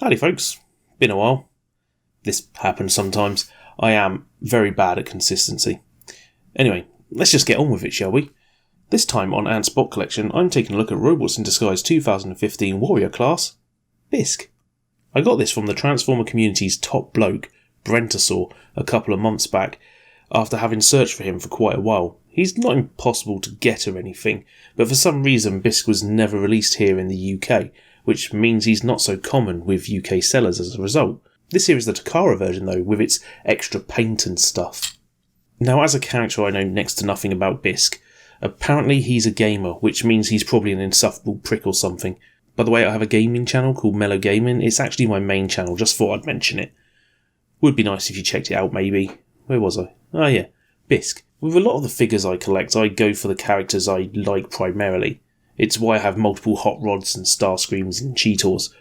Howdy folks, been a while. This happens sometimes. I am very bad at consistency. Anyway, let's just get on with it, shall we? This time on Ant's Bot Collection, I'm taking a look at Robots in Disguise 2015 Warrior class, Bisk. I got this from the Transformer community's top bloke, Brentosaur, a couple of months back, after having searched for him for quite a while. He's not impossible to get or anything, but for some reason Bisk was never released here in the UK, which means he's not so common with UK sellers as a result. This here is the Takara version though, with its extra paint and stuff. Now, as a character I know next to nothing about Bisk. Apparently he's a gamer, which means he's probably an insufferable prick or something. By the way, I have a gaming channel called Mellow Gaming. It's actually my main channel, just thought I'd mention it. Would be nice if you checked it out maybe. Where was I? Oh yeah, Bisk. With a lot of the figures I collect, I go for the characters I like primarily. It's why I have multiple Hot Rods and Starscreams and Cheetors.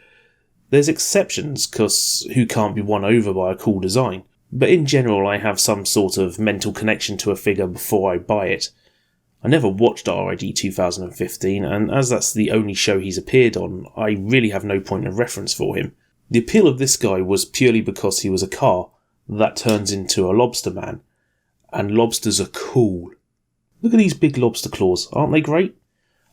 There's exceptions, cause who can't be won over by a cool design? But in general I have some sort of mental connection to a figure before I buy it. I never watched RiD 2015, and as that's the only show he's appeared on, I really have no point of reference for him. The appeal of this guy was purely because he was a car that turns into a lobster man. And lobsters are cool. Look at these big lobster claws, aren't they great?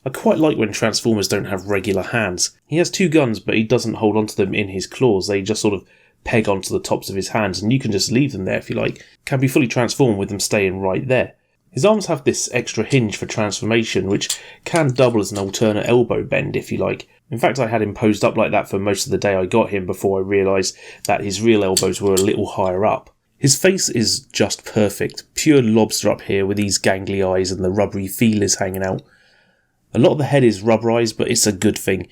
I quite like when Transformers don't have regular hands. He has two guns, but he doesn't hold onto them in his claws. They just sort of peg onto the tops of his hands, and you can just leave them there if you like. Can be fully transformed with them staying right there. His arms have this extra hinge for transformation, which can double as an alternate elbow bend if you like. In fact, I had him posed up like that for most of the day I got him before I realised that his real elbows were a little higher up. His face is just perfect. Pure lobster up here with these gangly eyes and the rubbery feelers hanging out. A lot of the head is rubberized, but it's a good thing.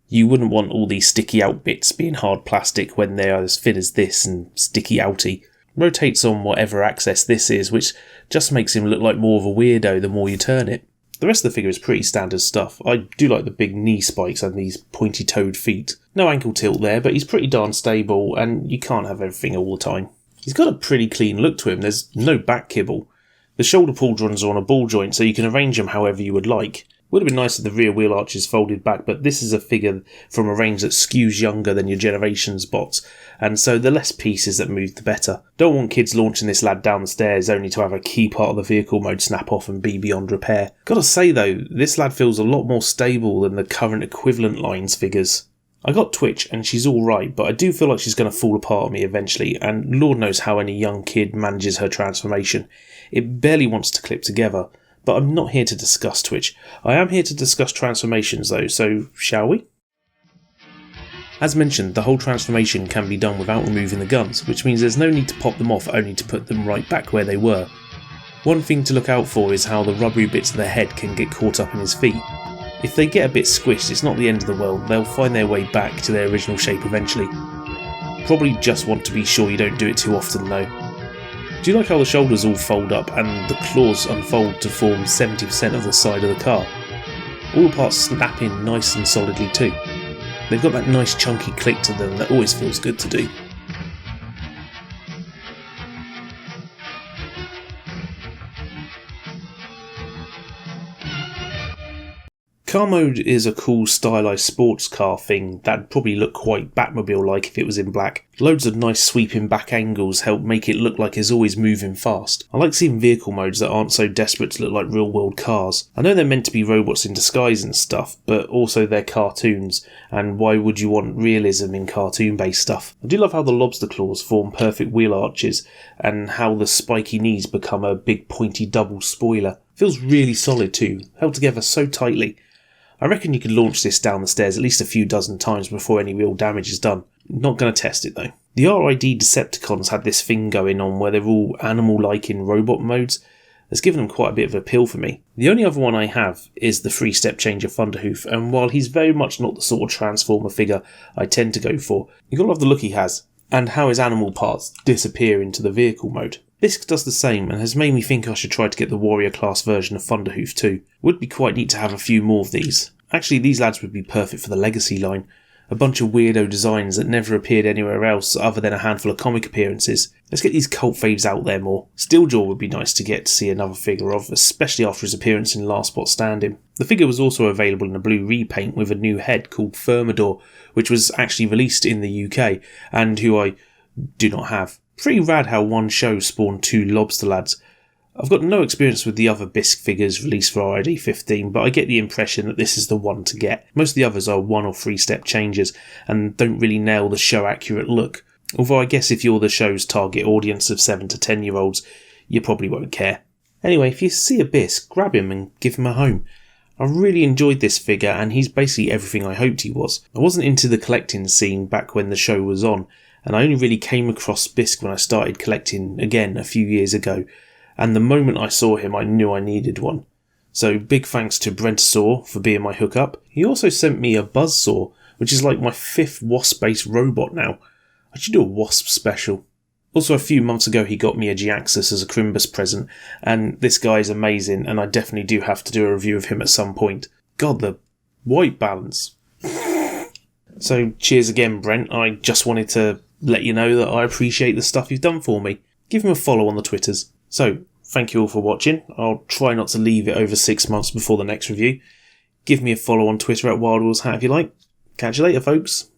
You wouldn't want all these sticky out bits being hard plastic when they are as thin as this and sticky outy. Rotates on whatever axis this is, which just makes him look like more of a weirdo the more you turn it. The rest of the figure is pretty standard stuff. I do like the big knee spikes and these pointy-toed feet. No ankle tilt there, but he's pretty darn stable, and you can't have everything all the time. He's got a pretty clean look to him. There's no back kibble. The shoulder pauldrons are on a ball joint, so you can arrange them however you would like. Would have been nice if the rear wheel arches folded back, but this is a figure from a range that skews younger than your Generations bots, and so the less pieces that move the better. Don't want kids launching this lad down the stairs only to have a key part of the vehicle mode snap off and be beyond repair. Gotta say though, this lad feels a lot more stable than the current equivalent lines figures. I got Twitch and she's alright, but I do feel like she's going to fall apart on me eventually, and Lord knows how any young kid manages her transformation. It barely wants to clip together. But I'm not here to discuss Twitch. I am here to discuss transformations though, so shall we? As mentioned, the whole transformation can be done without removing the guns, which means there's no need to pop them off only to put them right back where they were. One thing to look out for is how the rubbery bits of the head can get caught up in his feet. If they get a bit squished, it's not the end of the world, they'll find their way back to their original shape eventually. Probably just want to be sure you don't do it too often though. Do you like how the shoulders all fold up and the claws unfold to form 70% of the side of the car? All the parts snap in nice and solidly too. They've got that nice chunky click to them that always feels good to do. Car mode is a cool stylised sports car thing that'd probably look quite Batmobile-like if it was in black. Loads of nice sweeping back angles help make it look like it's always moving fast. I like seeing vehicle modes that aren't so desperate to look like real world cars. I know they're meant to be robots in disguise and stuff, but also they're cartoons, and why would you want realism in cartoon based stuff? I do love how the lobster claws form perfect wheel arches, and how the spiky knees become a big pointy double spoiler. Feels really solid too, held together so tightly. I reckon you could launch this down the stairs at least a few dozen times before any real damage is done. Not going to test it though. The RiD Decepticons had this thing going on where they're all animal-like in robot modes. That's given them quite a bit of appeal for me. The only other one I have is the 3-step changer Thunderhoof, and while he's very much not the sort of Transformer figure I tend to go for, you gotta love the look he has, and how his animal parts disappear into the vehicle mode. Bisk does the same and has made me think I should try to get the Warrior class version of Thunderhoof too. Would be quite neat to have a few more of these. Actually, these lads would be perfect for the Legacy line. a bunch of weirdo designs that never appeared anywhere else other than a handful of comic appearances. Let's get these cult faves out there more. Steeljaw would be nice to get to see another figure of, especially after his appearance in Last Spot Standing. The figure was also available in a blue repaint with a new head called Thermidor, which was actually released in the UK, and who I do not have. Pretty rad how one show spawned two lobster lads. I've got no experience with the other Bisk figures released for RiD15, but I get the impression that this is the one to get. Most of the others are 1 or 3 step changes and don't really nail the show accurate look. Although I guess if you're the show's target audience of 7 to 10 year olds, you probably won't care. Anyway, if you see a Bisk, grab him and give him a home. I really enjoyed this figure and he's basically everything I hoped he was. I wasn't into the collecting scene back when the show was on, and I only really came across Bisk when I started collecting again a few years ago. And the moment I saw him, I knew I needed one. So big thanks to Brentasaur for being my hookup. He also sent me a Buzzsaw, which is like my 5th wasp-based robot now. I should do a wasp special. Also, a few months ago he got me a Giaxus as a Crimbus present, and this guy is amazing, and I definitely do have to do a review of him at some point. God, the white balance. So cheers again, Brent. I just wanted to let you know that I appreciate the stuff you've done for me. Give him a follow on the Twitters. So, thank you all for watching. I'll try not to leave it over 6 months before the next review. Give me a follow on Twitter at WildWillsHat if you like. Catch you later, folks.